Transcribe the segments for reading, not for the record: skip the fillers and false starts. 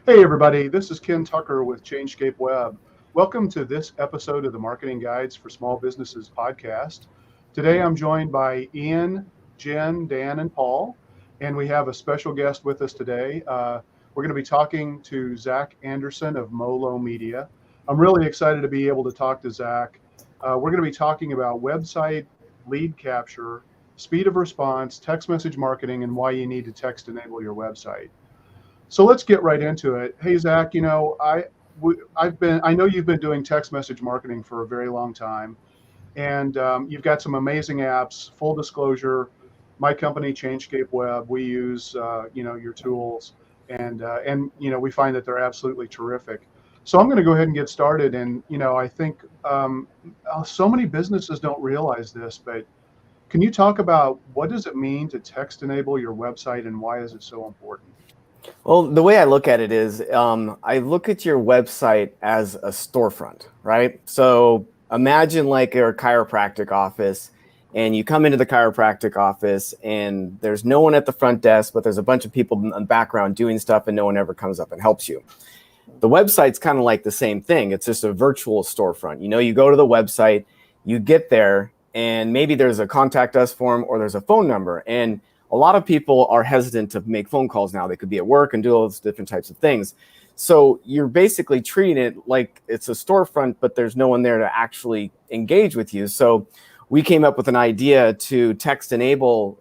Hey everybody, this is Ken Tucker with Changescape Web. Welcome to this episode of the Marketing Guides for Small Businesses podcast. Today I'm joined by Ian, Jen, Dan, and Paul, and we have a special guest with us today. We're going to be talking to Zach Anderson of Molo Media. I'm really excited to be able to talk to Zach. We're going to be talking about website lead capture, speed of response, text message marketing, and why you need to text enable your website. So let's get right into it. Hey Zach, I know you've been doing text message marketing for a very long time, and you've got some amazing apps. Full disclosure, my company Changescape Web, we use your tools, and we find that they're absolutely terrific. So I'm going to go ahead and get started. And I think so many businesses don't realize this, but can you talk about what does it mean to text enable your website and why is it so important? Well, the way I look at it is I look at your website as a storefront, right? So imagine like your chiropractic office and you come into the chiropractic office and there's no one at the front desk, but there's a bunch of people in the background doing stuff and no one ever comes up and helps you. The website's kind of like the same thing. It's just a virtual storefront. You go to the website, you get there, and maybe there's a contact us form or there's a phone number. And a lot of people are hesitant to make phone calls now. They could be at work and do all those different types of things. So you're basically treating it like it's a storefront, but there's no one there to actually engage with you. So we came up with an idea to text enable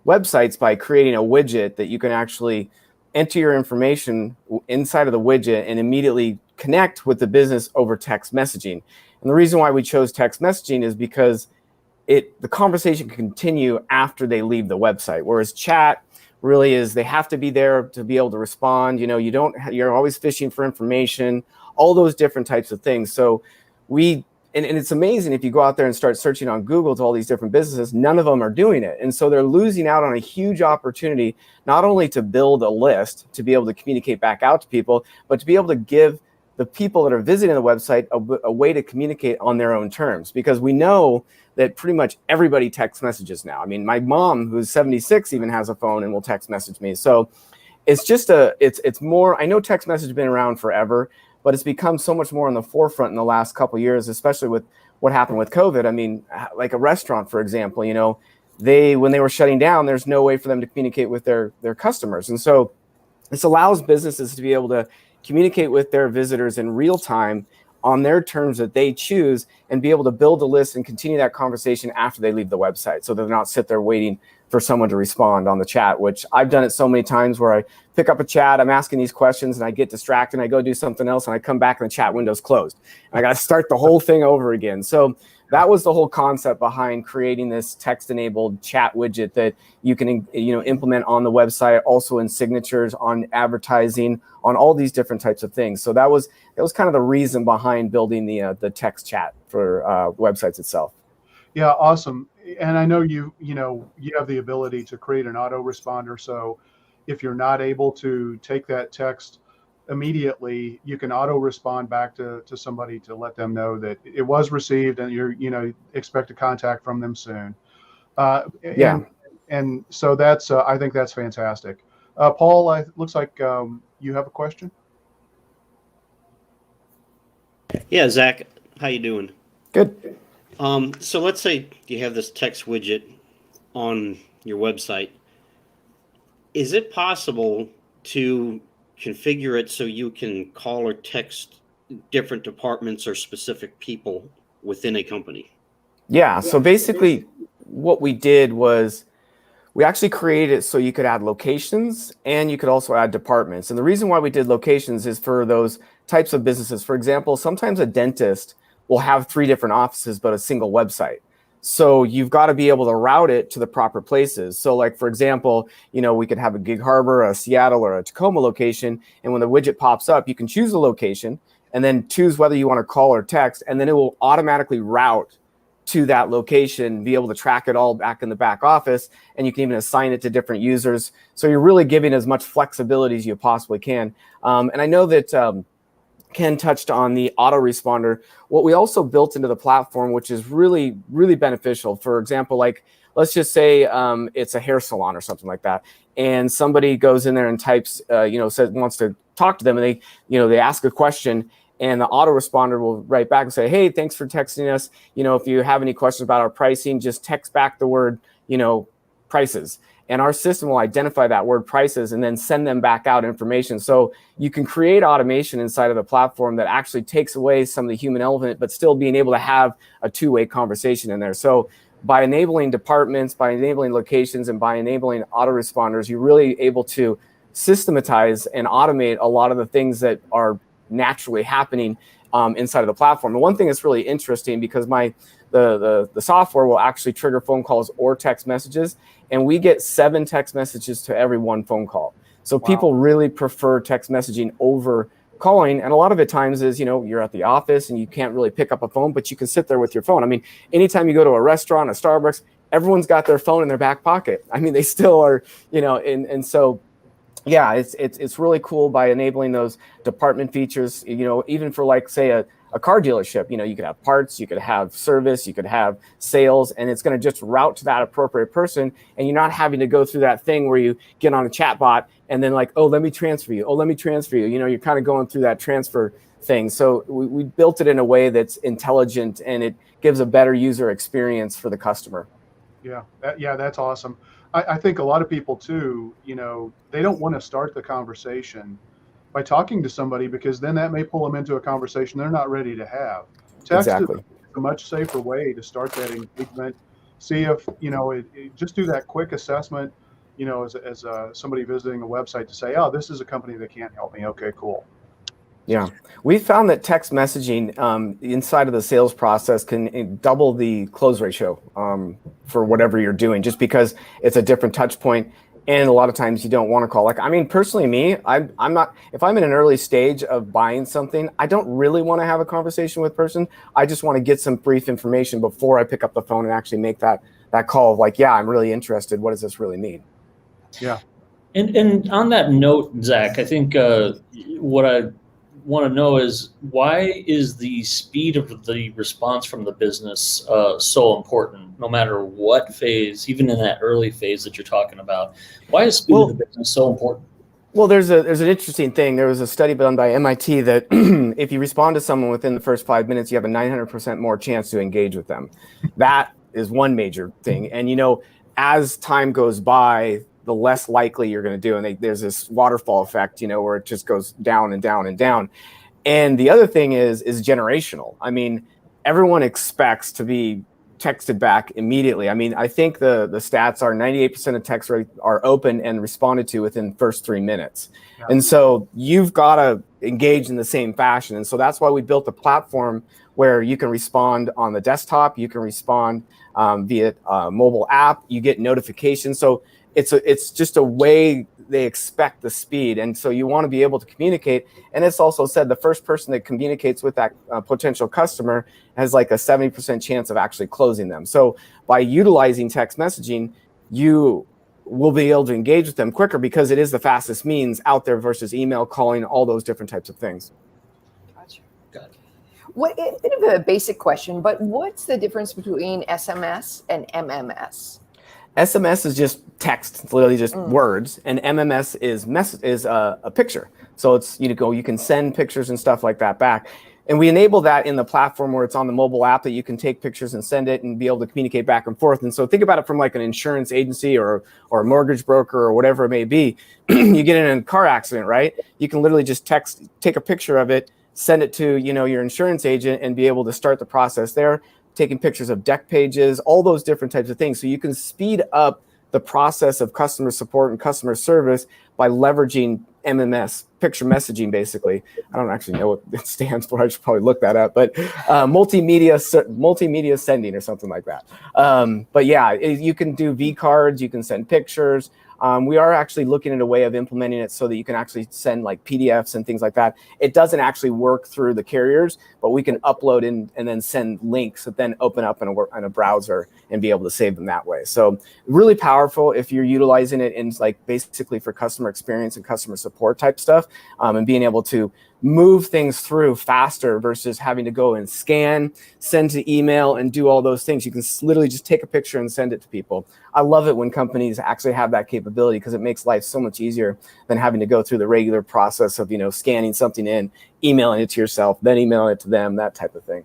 websites by creating a widget that you can actually enter your information inside of the widget and immediately connect with the business over text messaging. And the reason why we chose text messaging is because the conversation can continue after they leave the website, whereas chat really is they have to be there to be able to respond. You're always fishing for information, all those different types of things. So and it's amazing if you go out there and start searching on Google to all these different businesses, none of them are doing it. And so they're losing out on a huge opportunity, not only to build a list, to be able to communicate back out to people, but to be able to give the people that are visiting the website a way to communicate on their own terms, because we know that pretty much everybody text messages now. I mean, my mom, who's 76, even has a phone and will text message me. So it's just it's more, I know text message has been around forever, but it's become so much more on the forefront in the last couple of years, especially with what happened with COVID. I mean, like a restaurant, for example, when they were shutting down, there's no way for them to communicate with their customers. And so this allows businesses to be able to communicate with their visitors in real time on their terms that they choose and be able to build a list and continue that conversation after they leave the website, so they're not sit there waiting for someone to respond on the chat, which I've done it so many times where I pick up a chat, I'm asking these questions and I get distracted and I go do something else and I come back and the chat window's closed. And I got to start the whole thing over again. So that was the whole concept behind creating this text-enabled chat widget that you can implement on the website, also in signatures, on advertising, on all these different types of things. So that was kind of the reason behind building the text chat for websites itself. Yeah, awesome. And I know you have the ability to create an autoresponder. So if you're not able to take that text immediately, you can auto respond back to somebody to let them know that it was received and you're expect a contact from them soon. Yeah. And so that's I think that's fantastic. Paul, it looks like you have a question. Yeah, Zach, how you doing? Good. So let's say you have this text widget on your website. Is it possible to configure it so you can call or text different departments or specific people within a company? Yeah. So basically what we did was we actually created it so you could add locations and you could also add departments. And the reason why we did locations is for those types of businesses. For example, sometimes a dentist will have 3 different offices, but a single website. So you've got to be able to route it to the proper places. So like, for example, we could have a Gig Harbor, a Seattle, or a Tacoma location. And when the widget pops up, you can choose the location and then choose whether you want to call or text. And then it will automatically route to that location, be able to track it all back in the back office. And you can even assign it to different users. So you're really giving as much flexibility as you possibly can. And I know that Ken touched on the autoresponder. What we also built into the platform, which is really, really beneficial. For example, like let's just say it's a hair salon or something like that. and somebody goes in there and types, says wants to talk to them, and they ask a question, and the autoresponder will write back and say, hey, thanks for texting us. If you have any questions about our pricing, just text back the word, prices. And our system will identify that word prices and then send them back out information. So you can create automation inside of the platform that actually takes away some of the human element, but still being able to have a two-way conversation in there. So by enabling departments, by enabling locations, and by enabling autoresponders, you're really able to systematize and automate a lot of the things that are naturally happening inside of the platform. And one thing that's really interesting, because the software will actually trigger phone calls or text messages, and we get 7 text messages to every 1 phone call. So people really prefer text messaging over calling. And a lot of it times is, you're at the office and you can't really pick up a phone, but you can sit there with your phone. I mean, anytime you go to a restaurant, a Starbucks, everyone's got their phone in their back pocket. I mean, they still are, and so yeah, it's really cool by enabling those department features, even for, like, say, a car dealership. You could have parts, you could have service, you could have sales, and it's going to just route to that appropriate person. And you're not having to go through that thing where you get on a chat bot and then, like, oh, let me transfer you. Oh, let me transfer you. You're kind of going through that transfer thing. So we built it in a way that's intelligent, and it gives a better user experience for the customer. Yeah, that's awesome. I think a lot of people too, they don't want to start the conversation by talking to somebody, because then that may pull them into a conversation they're not ready to have. Text is a much safer way to start that engagement. See if, just do that quick assessment, as somebody visiting a website, to say, oh, this is a company that can't help me. Okay, cool. Yeah, we found that text messaging inside of the sales process can double the close ratio for whatever you're doing, just because it's a different touch point. And a lot of times you don't want to call. Like, I mean, personally, me, I'm not, if I'm in an early stage of buying something, I don't really want to have a conversation with a person. I just want to get some brief information before I pick up the phone and actually make that call of, like, yeah, I'm really interested. What does this really mean? Yeah. And on that note, Zach, I think what I want to know is, why is the speed of the response from the business so important, no matter what phase, even in that early phase that you're talking about? Why is speed of the business so important? Well, there's an interesting thing. There was a study done by MIT that if you respond to someone within the first 5 minutes, you have a 900% more chance to engage with them. That is one major thing. And, as time goes by, the less likely you're going to do. And there's this waterfall effect, where it just goes down and down and down. And the other thing is generational. I mean, everyone expects to be texted back immediately. I mean, I think the stats are 98% of texts are open and responded to within the first 3 minutes. Yeah. And so you've got to engage in the same fashion. And so that's why we built a platform where you can respond on the desktop, you can respond via mobile app, you get notifications. So it's just a way they expect the speed. And so you want to be able to communicate. And it's also said the first person that communicates with that potential customer has like a 70% chance of actually closing them. So by utilizing text messaging, you will be able to engage with them quicker, because it is the fastest means out there versus email, calling, all those different types of things. Gotcha. What, a bit of a basic question, but what's the difference between SMS and MMS? SMS is just text, it's literally just words, and MMS is a picture. So it's you can send pictures and stuff like that back. And we enable that in the platform where it's on the mobile app, that you can take pictures and send it and be able to communicate back and forth. And so think about it from like an insurance agency or a mortgage broker or whatever it may be. You get in a car accident, right? You can literally just take a picture of it, send it to your insurance agent, and be able to start the process there. Taking pictures of deck pages, all those different types of things. So you can speed up the process of customer support and customer service by leveraging MMS, picture messaging, basically. I don't actually know what it stands for. I should probably look that up. But multimedia sending or something like that. But yeah, you can do V cards, you can send pictures. We are actually looking at a way of implementing it so that you can actually send like PDFs and things like that. It doesn't actually work through the carriers, but we can upload in and then send links that then open up in a browser and be able to save them that way. So really powerful if you're utilizing it in like basically for customer experience and customer support type stuff, and being able to move things through faster versus having to go and scan, send to email, and do all those things. You can literally just take a picture and send it to people. I love it when companies actually have that capability because it makes life so much easier than having to go through the regular process of, scanning something in, emailing it to yourself, then emailing it to them, that type of thing.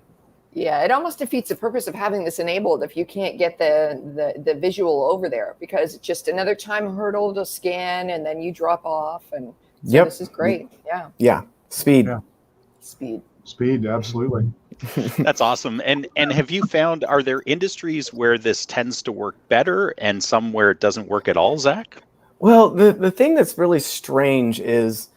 Yeah, it almost defeats the purpose of having this enabled if you can't get the visual over there, because it's just another time hurdle to scan and then you drop off. And so this is great. Yeah. Yeah. Speed. Yeah. Speed, absolutely. That's awesome. And have you found, are there industries where this tends to work better and some where it doesn't work at all, Zach? Well, the thing that's really strange is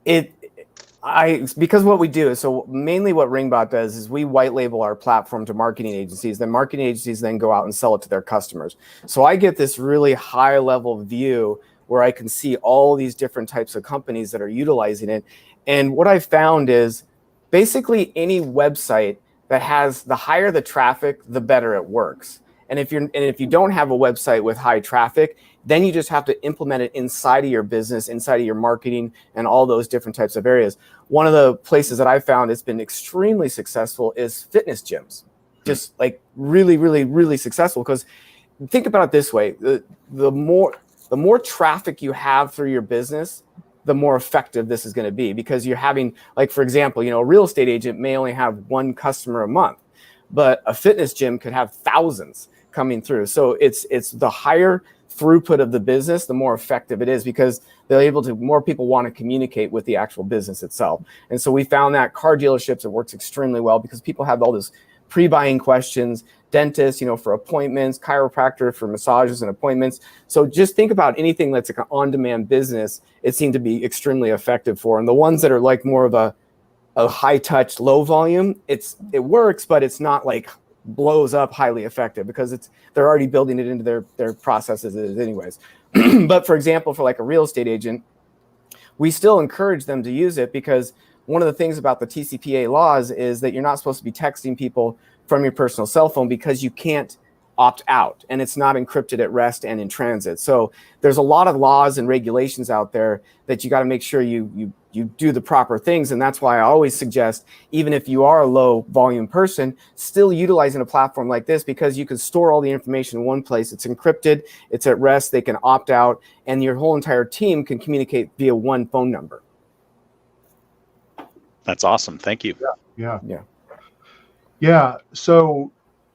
because what we do is, so mainly what Ringbot does is we white label our platform to marketing agencies. Then marketing agencies then go out and sell it to their customers. So I get this really high level view where I can see all these different types of companies that are utilizing it. And what I found is basically any website that has, the higher the traffic, the better it works. And if you don't have a website with high traffic, then you just have to implement it inside of your business, inside of your marketing, and all those different types of areas. One of the places that I found it's been extremely successful is fitness gyms. Just like really, really, really successful. Because think about it this way: the more traffic you have through your business, the more effective this is going to be. Because you're having, like, for example, a real estate agent may only have one customer a month, but a fitness gym could have thousands coming through. So it's the higher throughput of the business, the more effective it is, because they're able to, more people want to communicate with the actual business itself. And so we found that car dealerships, it works extremely well because people have all this pre-buying questions, dentists, for appointments, chiropractor for massages and appointments. So just think about anything that's like an on-demand business, it seemed to be extremely effective for. And the ones that are like more of a high touch, low volume, it works, but it's not like blows up highly effective because they're already building it into their processes anyways. But for example, for like a real estate agent, we still encourage them to use it because one of the things about the TCPA laws is that you're not supposed to be texting people from your personal cell phone because you can't opt out, and it's not encrypted at rest and in transit. So there's a lot of laws and regulations out there that you got to make sure you do the proper things. And that's why I always suggest, even if you are a low volume person, still utilizing a platform like this, because you can store all the information in one place. It's encrypted, it's at rest, they can opt out, and your whole entire team can communicate via one phone number. That's awesome. Thank you. Yeah. So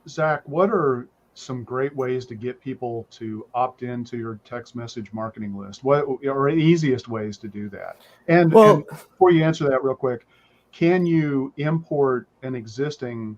Zach, what are some great ways to get people to opt into your text message marketing list? What are the easiest ways to do that? And before you answer that real quick, can you import an existing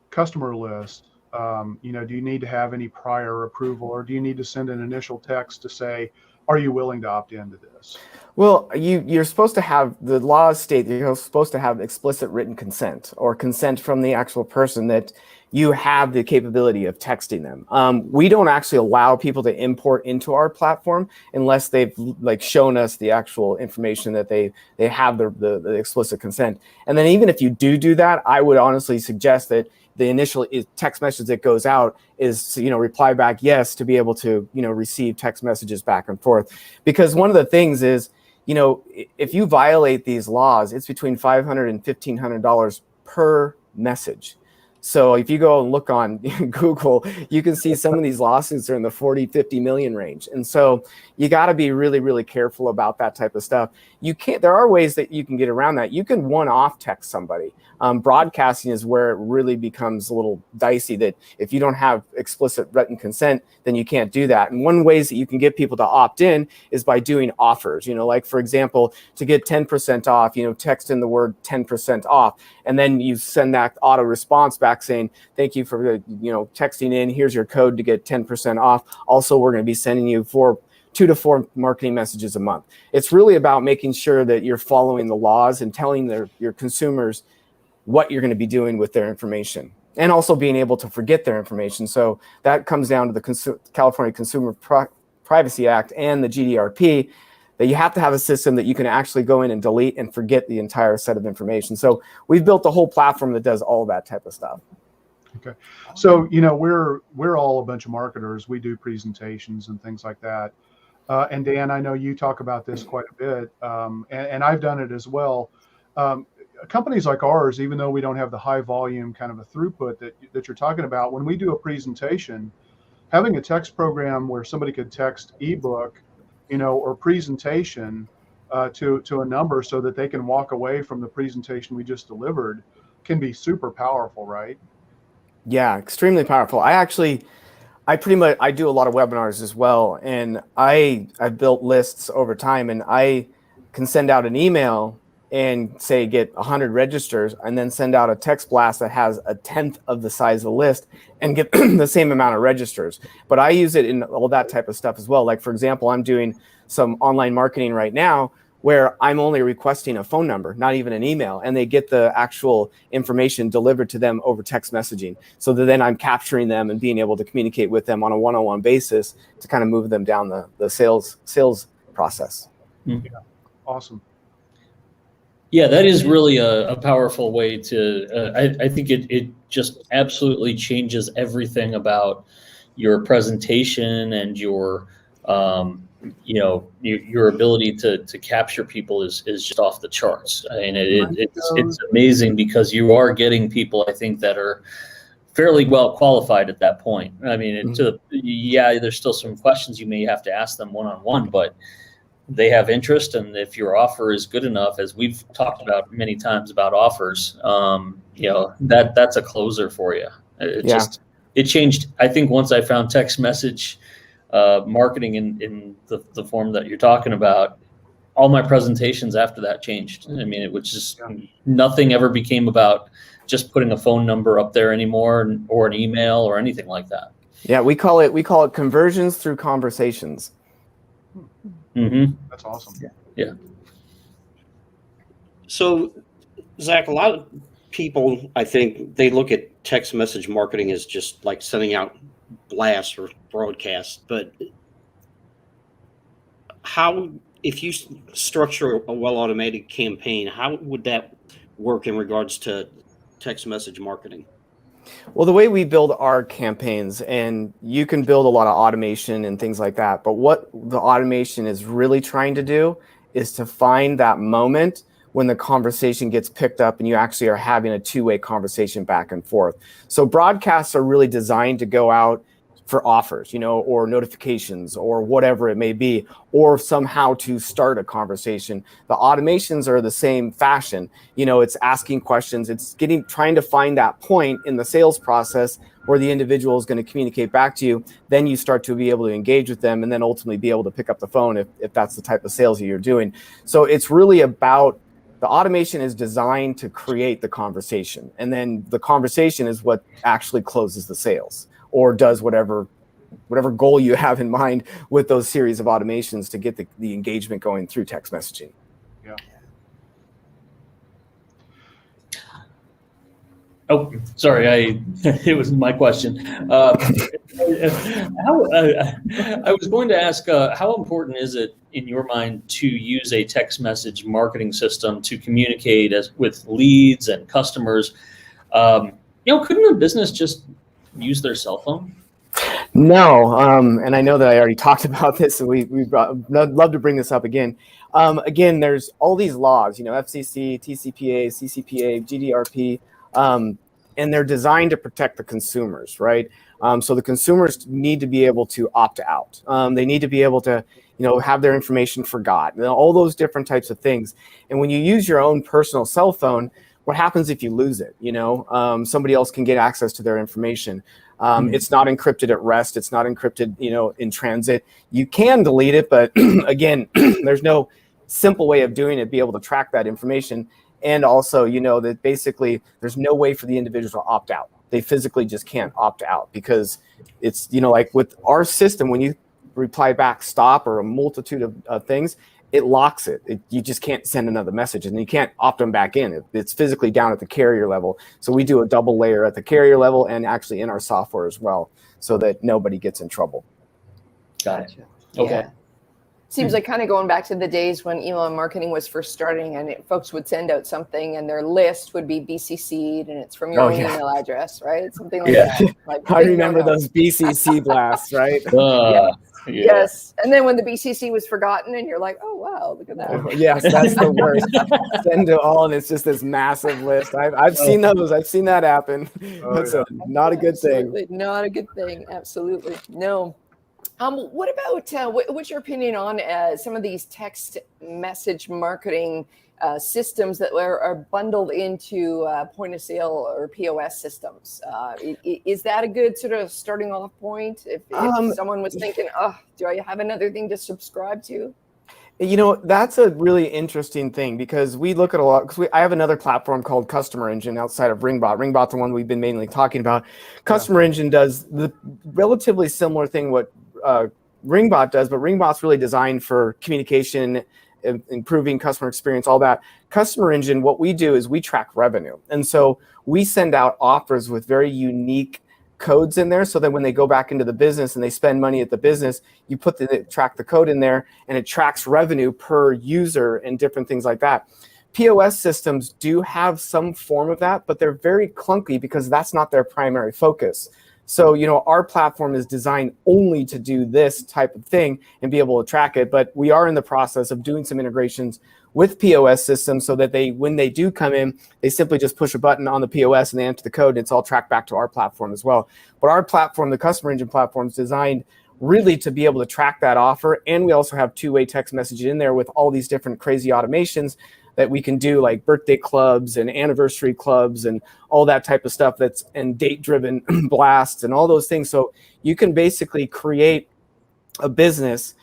customer list? Do you need to have any prior approval, or do you need to send an initial text to say, are you willing to opt into this? Well, you're supposed to have, the laws state that you're supposed to have explicit written consent, or consent from the actual person that you have the capability of texting them. We don't actually allow people to import into our platform unless they've shown us the actual information that they have the explicit consent. And then even if you do that, I would honestly suggest that the initial text message that goes out is, reply back yes, to be able to, receive text messages back and forth. Because one of the things is, if you violate these laws, it's between $500 and $1,500 per message. So if you go and look on Google, you can see some of these lawsuits are in the 40, 50 million range. And so you got to be really, really careful about that type of stuff. There are ways that you can get around that. You can one-off text somebody. Broadcasting is where it really becomes a little dicey, that if you don't have explicit written consent, then you can't do that. And one ways that you can get people to opt in is by doing offers, like, for example, to get 10% off, text in the word 10% off, and then you send that auto response back saying, thank you for, texting in, here's your code to get 10% off. Also, we're going to be sending you 2 to 4 marketing messages a month. It's really about making sure that you're following the laws and telling your consumers what you're going to be doing with their information, and also being able to forget their information. So that comes down to the California Consumer Privacy Act and the GDRP, that you have to have a system that you can actually go in and delete and forget the entire set of information. So we've built a whole platform that does all that type of stuff. Okay. So, we're all a bunch of marketers. We do presentations and things like that. and Dan, I know you talk about this quite a bit, and I've done it as well. Companies like ours, even though we don't have the high volume kind of a throughput that you're talking about, when we do a presentation, having a text program where somebody could text ebook, or presentation to a number so that they can walk away from the presentation we just delivered can be super powerful, right? Yeah, extremely powerful. I do a lot of webinars as well, and I've built lists over time, and I can send out an email and say get 100 registers, and then send out a text blast that has a tenth of the size of the list and get the same amount of registers. But I use it in all that type of stuff as well. Like, for example, I'm doing some online marketing right now where I'm only requesting a phone number, not even an email, and they get the actual information delivered to them over text messaging. So that then I'm capturing them and being able to communicate with them on a one-on-one basis to kind of move them down the sales process. Yeah, awesome. Yeah, that is really a powerful way to, I think it just absolutely changes everything about your presentation and your, your ability to capture people is just off the charts. I mean, it's amazing because you are getting people, I think, that are fairly well qualified at that point. I mean, there's still some questions you may have to ask them one-on-one, but they have interest, and if your offer is good enough, as we've talked about many times about offers, that's a closer for you. It changed. I think once I found text message marketing in the form that you're talking about, all my presentations after that changed. I mean, it was just nothing ever became about just putting a phone number up there anymore, or an email or anything like that. Yeah, we call it conversions through conversations. Mm-hmm. That's awesome. Yeah. So, Zach, a lot of people, I think, they look at text message marketing as just like sending out blasts or broadcasts. But if you structure a well-automated campaign, how would that work in regards to text message marketing? Well, the way we build our campaigns, and you can build a lot of automation and things like that, but what the automation is really trying to do is to find that moment when the conversation gets picked up and you actually are having a two-way conversation back and forth. So broadcasts are really designed to go out for offers, or notifications or whatever it may be, or somehow to start a conversation. The automations are the same fashion. It's asking questions. It's trying to find that point in the sales process where the individual is going to communicate back to you. Then you start to be able to engage with them and then ultimately be able to pick up the phone if that's the type of sales that you're doing. So it's really about the automation is designed to create the conversation. And then the conversation is what actually closes the sales, or does whatever goal you have in mind with those series of automations to get the engagement going through text messaging. Yeah. Oh, sorry, it was my question. I was going to ask, how important is it in your mind to use a text message marketing system to communicate with leads and customers? Couldn't a business just use their cell phone? No, and I know that I already talked about this, and we'd love to bring this up again. Again, there's all these laws, FCC, TCPA, CCPA, GDRP, and they're designed to protect the consumers, right? So the consumers need to be able to opt out. They need to be able to, have their information forgot, all those different types of things. And when you use your own personal cell phone, what happens if you lose it? Somebody else can get access to their information. It's not encrypted at rest. It's not encrypted, in transit. You can delete it, but again, there's no simple way of doing it, be able to track that information. And also, that basically there's no way for the individual to opt out. They physically just can't opt out because it's, like with our system, when you reply back stop or a multitude of things, it locks it. You just can't send another message, and you can't opt them back in. It's physically down at the carrier level. So we do a double layer at the carrier level and actually in our software as well, so that nobody gets in trouble. Got it. Okay. Yeah. Seems like kind of going back to the days when email marketing was first starting, and folks would send out something and their list would be BCC'd and it's from your own email address, right? Something like that. Like, I remember those BCC blasts, right? Yes. And then when the BCC was forgotten and you're like, oh, wow, look at that. Yes, that's the worst. Send to all, and it's just this massive list. I've seen those. I've seen that happen. That's not a good Absolutely thing. not a good thing. Absolutely. No. What about, what's your opinion on some of these text message marketing systems that are bundled into point of sale or POS systems? Is that a good sort of starting off point if someone was thinking, oh, do I have another thing to subscribe to? That's a really interesting thing because we look at a lot, because I have another platform called Customer Engine outside of Ringbot. Ringbot's the one we've been mainly talking about. Customer Engine does the relatively similar thing what Ringbot does, but Ringbot's really designed for communication, improving customer experience, all that. Customer Engine, what we do is we track revenue. And so we send out offers with very unique codes in there so that when they go back into the business and they spend money at the business, you track the code in there and it tracks revenue per user and different things like that. POS systems do have some form of that, but they're very clunky because that's not their primary focus. So, our platform is designed only to do this type of thing and be able to track it. But we are in the process of doing some integrations with POS systems so that when they do come in, they simply just push a button on the POS and they enter the code and it's all tracked back to our platform as well. But our platform, the Customer Engine platform, is designed really to be able to track that offer. And we also have two-way text messaging in there with all these different crazy automations that we can do, like birthday clubs and anniversary clubs and all that type of stuff and date-driven blasts and all those things. So you can basically create a business,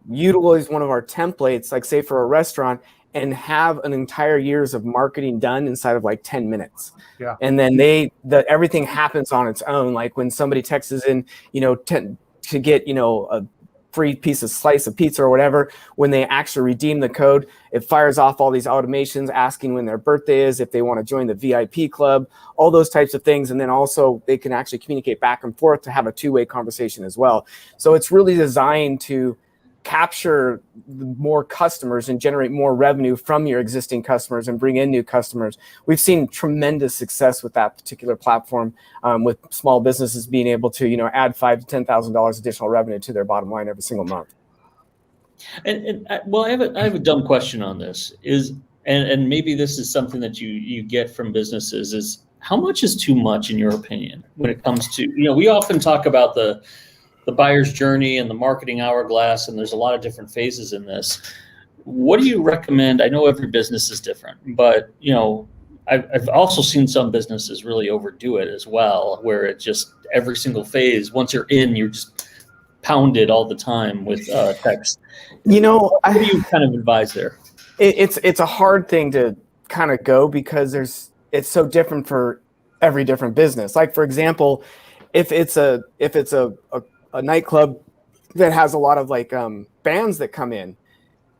utilize one of our templates, like say for a restaurant, and have an entire year's of marketing done inside of like 10 minutes. Yeah. And then everything happens on its own. Like when somebody texts in, to get, a free slice of pizza or whatever, when they actually redeem the code, it fires off all these automations asking when their birthday is, if they want to join the VIP club, all those types of things. And then also they can actually communicate back and forth to have a two-way conversation as well. So it's really designed to capture more customers and generate more revenue from your existing customers and bring in new customers. We've seen tremendous success with that particular platform, with small businesses being able to, add $5,000 to $10,000 additional revenue to their bottom line every single month. And I have a dumb question on this. And maybe this is something that you get from businesses, is how much is too much in your opinion when it comes to, we often talk about the buyer's journey and the marketing hourglass, and there's a lot of different phases in this. What do you recommend? I know every business is different, but I've also seen some businesses really overdo it as well, where it just every single phase, once you're in, you're just pounded all the time with text. What do you kind of advise there? It's a hard thing to kind of go because it's so different for every different business. Like for example, if it's a nightclub that has a lot of bands that come in,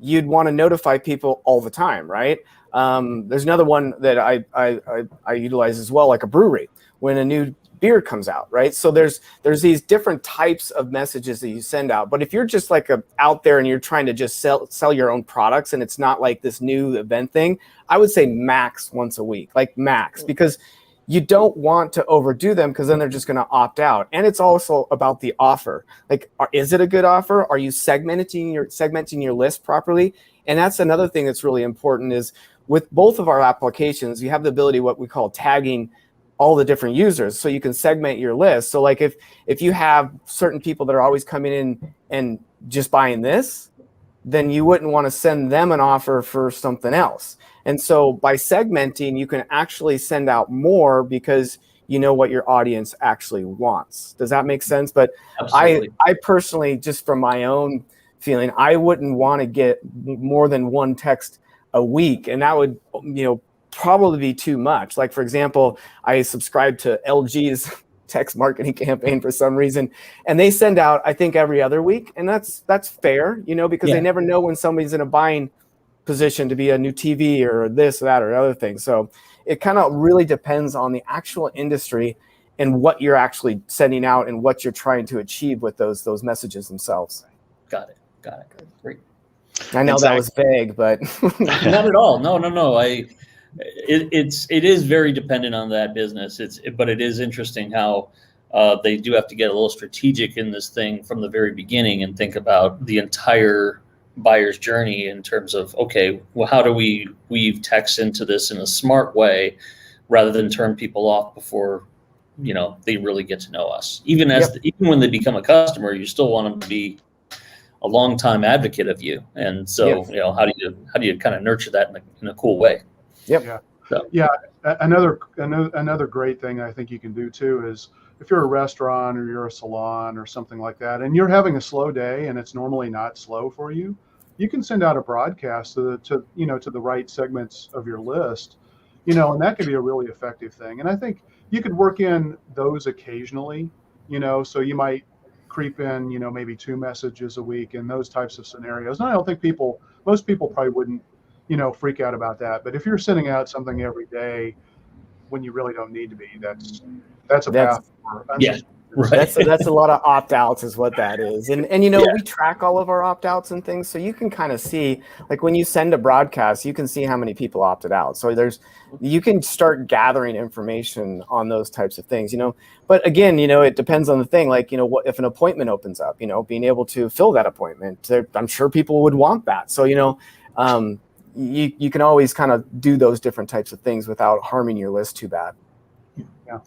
you'd want to notify people all the time, right? There's another one that I utilize as well, like a brewery, when a new beer comes out, right? So there's these different types of messages that you send out. But if you're just out there and you're trying to just sell your own products and it's not like this new event thing, I would say max once a week, max, because you don't want to overdo them because then they're just going to opt out. And it's also about the offer. Is it a good offer? Are you segmenting your list properly? And that's another thing that's really important is with both of our applications, you have the ability, what we call tagging all the different users. So you can segment your list. So if you have certain people that are always coming in and just buying this, then you wouldn't want to send them an offer for something else. And so by segmenting, you can actually send out more because you know what your audience actually wants. Does that make sense? But I personally, just from my own feeling, I wouldn't want to get more than one text a week. And that would, probably be too much. Like, for example, I subscribe to LG's text marketing campaign for some reason, and they send out, I think, every other week. And that's fair, because they never know when somebody's in a buying position to be a new TV or this, that, or other thing. So it kind of really depends on the actual industry and what you're actually sending out and what you're trying to achieve with those messages themselves. Got it. Great. I know that was vague, but not at all. No. It is very dependent on that business. But it is interesting how they do have to get a little strategic in this thing from the very beginning and think about the entire buyer's journey in terms of, okay, well, how do we weave text into this in a smart way rather than turn people off before, they really get to know us. Even even when they become a customer, you still want them to be a long-time advocate of you. And so, how do you kind of nurture that in a cool way? Yep. Yeah. So. Yeah. Another great thing I think you can do too is if you're a restaurant or you're a salon or something like that, and you're having a slow day and it's normally not slow for you, you can send out a broadcast to the right segments of your list, and that could be a really effective thing. And I think you could work in those occasionally, so you might creep in, maybe 2 messages a week in those types of scenarios. And I don't think most people probably wouldn't, freak out about that. But if you're sending out something every day when you really don't need to be, that's a path. Right. That's a lot of opt-outs is what that is. And we track all of our opt-outs and things. So you can kind of see, like when you send a broadcast, you can see how many people opted out. So you can start gathering information on those types of things, But again, it depends on the thing. Like, what if an appointment opens up, being able to fill that appointment, I'm sure people would want that. So, you can always kind of do those different types of things without harming your list too bad. Yeah.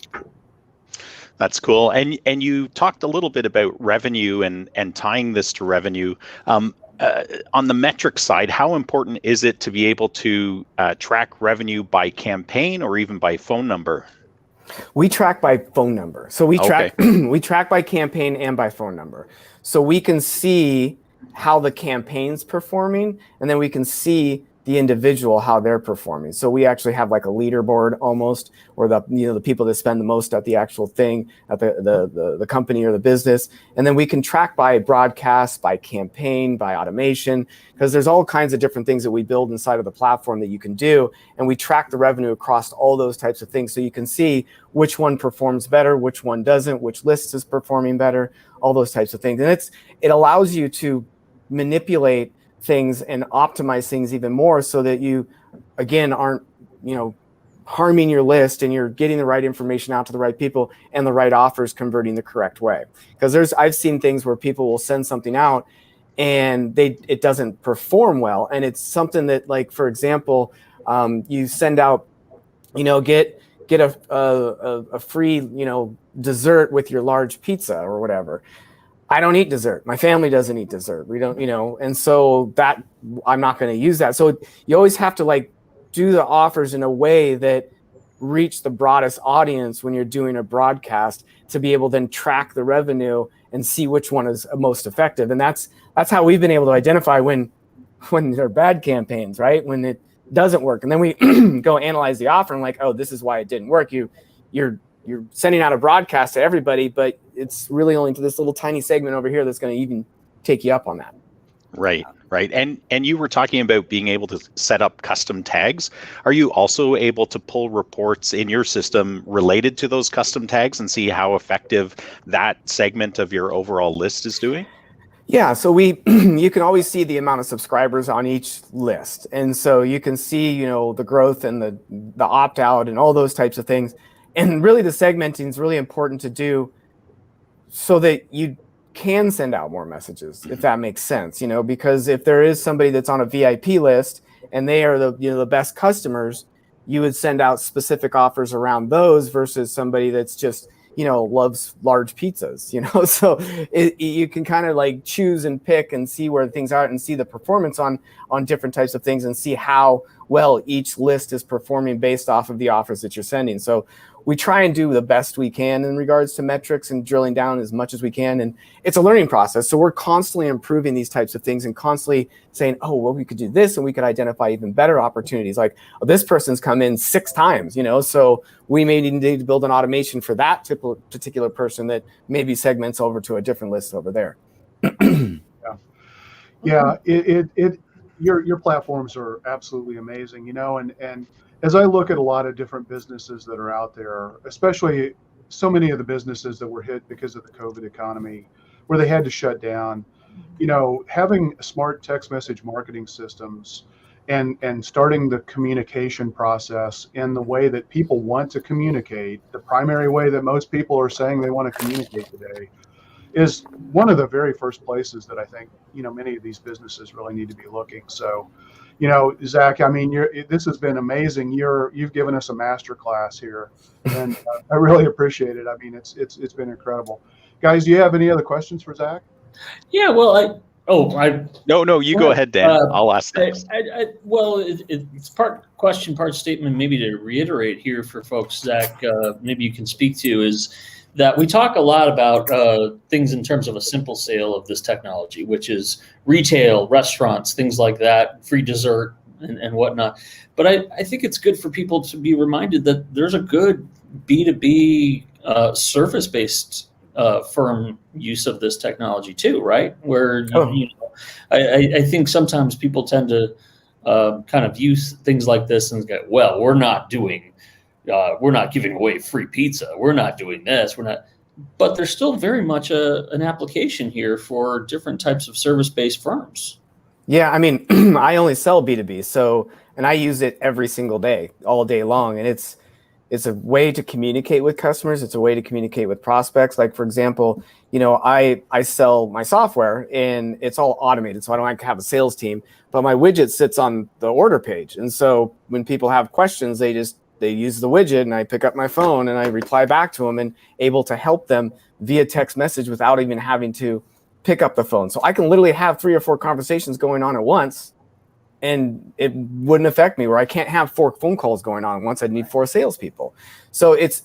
That's cool. And you talked a little bit about revenue and tying this to revenue. On the metric side, how important is it to be able to track revenue by campaign or even by phone number? We track by phone number. So we track we track by campaign and by phone number. So we can see how the campaign's performing, and then we can see the individual, how they're performing. So we actually have like a leaderboard almost, or the people that spend the most at the actual thing, at the company or the business. And then we can track by broadcast, by campaign, by automation, because there's all kinds of different things that we build inside of the platform that you can do. And we track the revenue across all those types of things. So you can see which one performs better, which one doesn't, which list is performing better, all those types of things. And it allows you to manipulate things and optimize things even more so that you, again, aren't, harming your list and you're getting the right information out to the right people and the right offers converting the correct way. Because I've seen things where people will send something out and it doesn't perform well. And it's something that, like, for example, you send out, get a free, dessert with your large pizza or whatever. I don't eat dessert. My family doesn't eat dessert. We don't, and so that I'm not going to use that. So you always have to do the offers in a way that reach the broadest audience when you're doing a broadcast to be able to then track the revenue and see which one is most effective. And that's how we've been able to identify when they're bad campaigns, right? When it doesn't work. And then we go analyze the offer and oh, this is why it didn't work. You're sending out a broadcast to everybody, but it's really only to this little tiny segment over here that's going to even take you up on that. Right. And you were talking about being able to set up custom tags. Are you also able to pull reports in your system related to those custom tags and see how effective that segment of your overall list is doing? Yeah, so you can always see the amount of subscribers on each list. And so you can see, the growth and the opt-out and all those types of things. And really the segmenting is really important to do so that you can send out more messages, if that makes sense, because if there is somebody that's on a VIP list and they are the best customers, you would send out specific offers around those versus somebody that's just, loves large pizzas, so you can kind of choose and pick and see where things are and see the performance on different types of things and see how well each list is performing based off of the offers that you're sending. So we try and do the best we can in regards to metrics and drilling down as much as we can. And it's a learning process. So we're constantly improving these types of things and constantly saying, oh, well, we could do this and we could identify even better opportunities. Like, oh, this person's come in 6 times, so we may need to build an automation for that particular person that maybe segments over to a different list over there. Yeah. Your platforms are absolutely amazing, and as I look at a lot of different businesses that are out there, especially so many of the businesses that were hit because of the COVID economy, where they had to shut down, having smart text message marketing systems and starting the communication process in the way that people want to communicate, the primary way that most people are saying they want to communicate today, is one of the very first places that I think, many of these businesses really need to be looking. So, Zach, I mean, this has been amazing. You've given us a master class here, and I really appreciate it. I mean, it's been incredible. Guys, do you have any other questions for Zach? Yeah, well, No, you go ahead, Dan. I'll ask next. It's part question, part statement. Maybe to reiterate here for folks, Zach, maybe you can speak to is that we talk a lot about things in terms of a simple sale of this technology, which is retail, restaurants, things like that, free dessert and whatnot. But I think it's good for people to be reminded that there's a good B2B service-based firm use of this technology too, right? Where I think sometimes people tend to kind of use things like this and go, well, we're not giving away free pizza. We're not doing this. But there's still very much an application here for different types of service-based firms. Yeah, I mean, I only sell B2B, and I use it every single day, all day long, and it's a way to communicate with customers. It's a way to communicate with prospects. Like, for example, I sell my software and it's all automated, so I don't like to have a sales team, but my widget sits on the order page. And so when people have questions, they use the widget, and I pick up my phone and I reply back to them and able to help them via text message without even having to pick up the phone. So I can literally have 3 or 4 conversations going on at once, and it wouldn't affect me, where I can't have 4 phone calls going on at once. I'd need 4 salespeople. So it's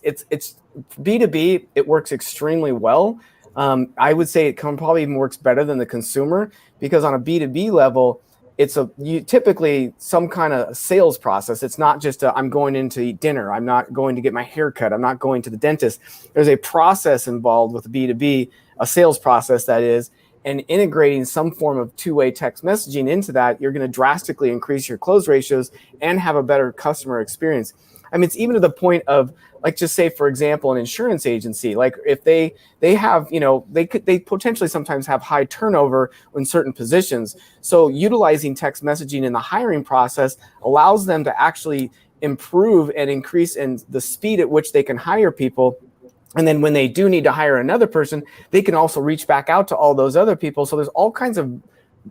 B2B. It works extremely well. I would say it probably even works better than the consumer, because on a B2B level, it's typically some kind of sales process. It's not just I'm going in to eat dinner. I'm not going to get my hair cut. I'm not going to the dentist. There's a process involved with B2B, a sales process that is, and integrating some form of two-way text messaging into that, you're going to drastically increase your close ratios and have a better customer experience. I mean, it's even to the point of, like, just say, for example, an insurance agency, like if they have, they potentially sometimes have high turnover in certain positions. So utilizing text messaging in the hiring process allows them to actually improve and increase in the speed at which they can hire people. And then when they do need to hire another person, they can also reach back out to all those other people. So there's all kinds of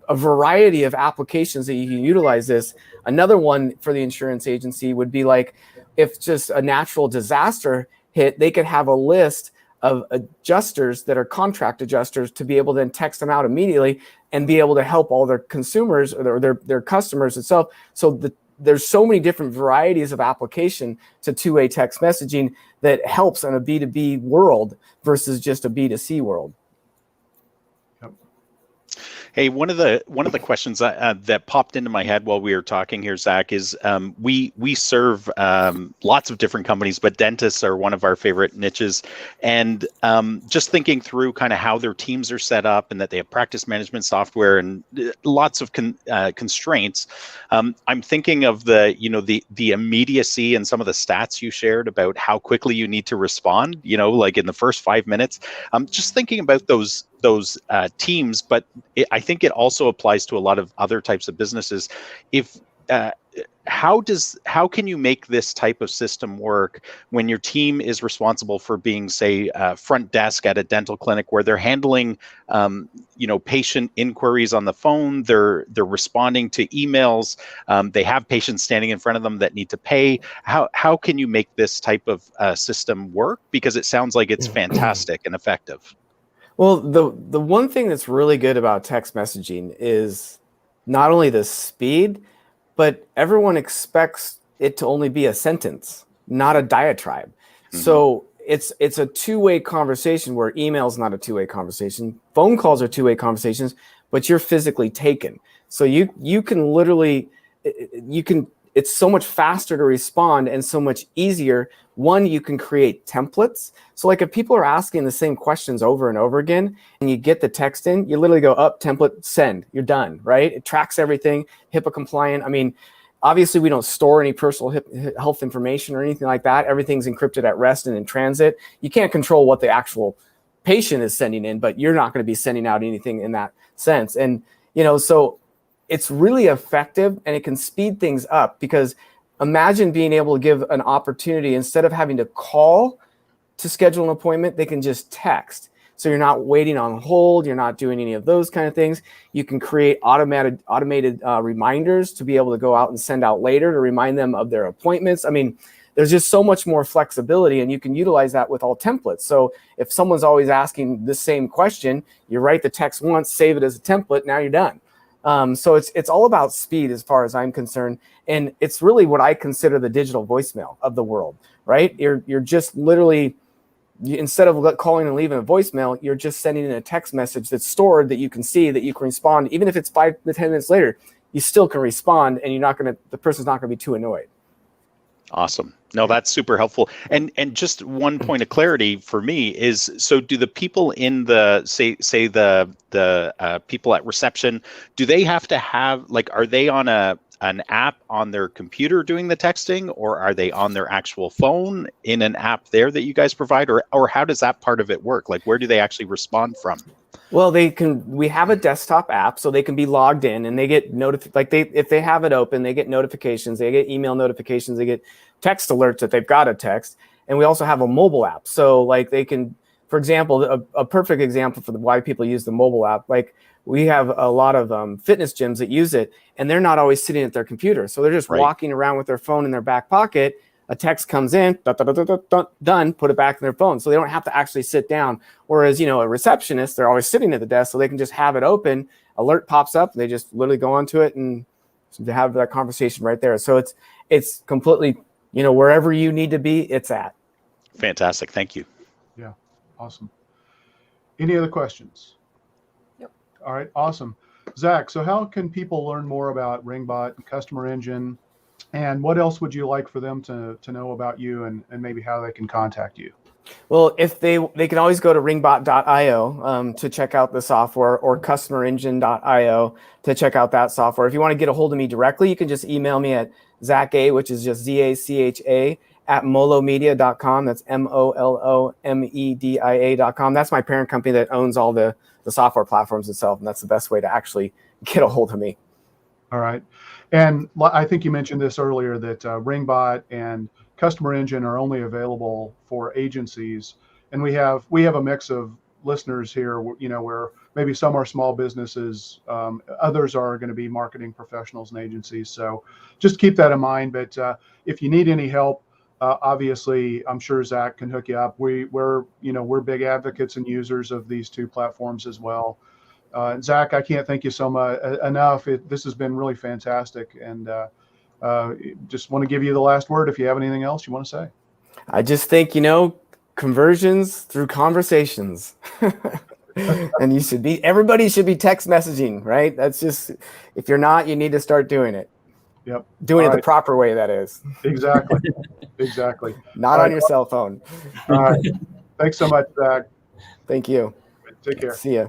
a variety of applications that you can utilize this. Another one for the insurance agency would be like, if just a natural disaster hit, they could have a list of adjusters that are contract adjusters to be able to then text them out immediately and be able to help all their consumers or their customers itself. So there's so many different varieties of application to two-way text messaging that helps in a B2B world versus just a B2C world. Hey, one of the questions that popped into my head while we were talking here, Zach, is we serve lots of different companies, but dentists are one of our favorite niches. And just thinking through kind of how their teams are set up and that they have practice management software and lots of constraints. I'm thinking of the immediacy and some of the stats you shared about how quickly you need to respond. Like in the first 5 minutes. Just thinking about those teams, but I think it also applies to a lot of other types of businesses. How can you make this type of system work when your team is responsible for being, say, front desk at a dental clinic, where they're handling patient inquiries on the phone, they're responding to emails, they have patients standing in front of them that need to pay. How can you make this type of system work? Because it sounds like it's fantastic and effective. Well, the one thing that's really good about text messaging is not only the speed, but everyone expects it to only be a sentence, not a diatribe. Mm-hmm. So it's a two-way conversation, where email's not a two-way conversation. Phone calls are two-way conversations, but you're physically taken. So you can literally, it's so much faster to respond and so much easier. One, you can create templates. So like if people are asking the same questions over and over again and you get the text in, you literally go up, template, send, you're done, right? It tracks everything, HIPAA compliant. I mean, obviously we don't store any personal health information or anything like that. Everything's encrypted at rest and in transit. You can't control what the actual patient is sending in, but you're not going to be sending out anything in that sense. And, so it's really effective, and it can speed things up, because imagine being able to give an opportunity, instead of having to call to schedule an appointment, they can just text. So you're not waiting on hold. You're not doing any of those kind of things. You can create automated reminders to be able to go out and send out later to remind them of their appointments. I mean, there's just so much more flexibility, and you can utilize that with all templates. So if someone's always asking the same question, you write the text once, save it as a template, now you're done. So it's all about speed as far as I'm concerned. And it's really what I consider the digital voicemail of the world, right? You're just literally, instead of calling and leaving a voicemail, you're just sending in a text message that's stored, that you can see, that you can respond. Even if it's 5 to 10 minutes later, you still can respond, and the person's not going to be too annoyed. Awesome. No, that's super helpful. And just one point of clarity for me is, so do the people in the say the people at reception, do they have to have, like, are they on an app on their computer doing the texting, or are they on their actual phone in an app there that you guys provide, or how does that part of it work? Like, where do they actually respond from? Well, we have a desktop app, so they can be logged in, and they get if they have it open, they get notifications, they get email notifications, they get text alerts that they've got a text. And we also have a mobile app. So like they can, for example, a perfect example for why people use the mobile app, like we have a lot of fitness gyms that use it, and they're not always sitting at their computer. So they're just walking around with their phone in their back pocket. A text comes in, done, put it back in their phone. So they don't have to actually sit down. Whereas, a receptionist, they're always sitting at the desk, so they can just have it open. Alert pops up, they just literally go onto it and have that conversation right there. So it's completely, wherever you need to be, it's at. Fantastic. Thank you. Yeah. Awesome. Any other questions? Yep. All right. Awesome. Zach, so how can people learn more about Ringbot and Customer Engine? And what else would you like for them to know about you, and maybe how they can contact you? Well, if they can always go to ringbot.io to check out the software, or customerengine.io to check out that software. If you want to get a hold of me directly, you can just email me at Zacha, which is just ZACHA @molomedia.com. That's MOLOMEDIA.com. That's my parent company that owns all the software platforms itself, and that's the best way to actually get a hold of me. All right. And I think you mentioned this earlier, that Ringbot and Customer Engine are only available for agencies. And we have a mix of listeners here, where maybe some are small businesses, others are going to be marketing professionals and agencies. So just keep that in mind. But if you need any help, obviously, I'm sure Zach can hook you up. We're big advocates and users of these two platforms as well. Zach, I can't thank you so much enough. This has been really fantastic, and just want to give you the last word if you have anything else you want to say. I just think, conversions through conversations. And everybody should be text messaging, right? That's just, if you're not, you need to start doing it. Yep. Doing it the proper way, that is. Exactly. Exactly. Not on your cell phone. All right. Thanks so much, Zach. Thank you. Take care. See ya.